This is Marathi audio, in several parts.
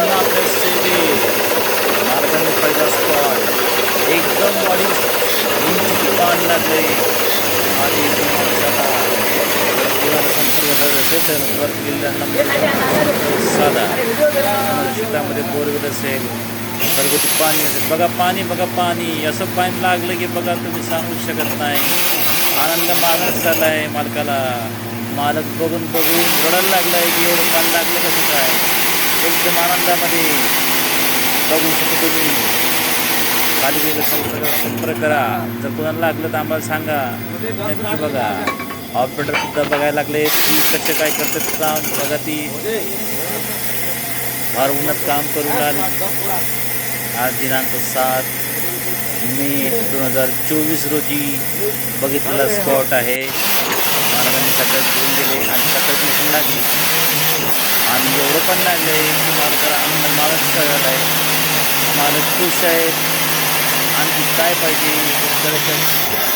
पुन्हा आपल्या सेवे मार्गाने पहिला स्पॉट एकदम बॉडी उंची पान लागले आणि माणसाला जीवाला संपर्क असेल वर गेलेला नंबर साधा शेतामध्ये बोरवेल असेल घरगुती पाणी असेल बघा पाणी असं पाणी लागलं की बघा तुम्ही सांगू शकत नाही. आनंद माणूस झाला आहे मालकाला. मालक बघून रडायला लागला आहे की एवढं पाणी लागलं कसं काय. एकदम आनंदामध्ये बघू शकतो तुम्ही. खाली गेलं संपर्क करा. जर कोणाला लागलं तर आम्हाला सांगा. नक्की बघा. ऑपरेटर सुद्धा बघायला लागले की कसे काय करतात काम बघा. ती फार उन्हात काम करून आली. आज दिनांक 7 मे 2024 रोजी बघितलेला स्पॉट आहे. मालकाने सकाळी घेऊन गेले आणि सकाळची मशीन लागली आणि एवढं पण लागलं आहे की मालकाला आनंद माणूस झाला आहे. मालक खुश आहेत. आणखी काय पाहिजे. शेतकऱ्याच्या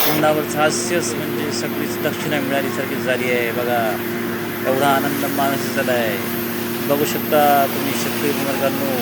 तोंडावरचं हास्यच म्हणजे सगळीच दक्षिणा मिळालीसारखी झाली आहे बघा. एवढा आनंद माणूस झाला आहे. बघू शकता तुम्ही शेतकरी वर्गांनो.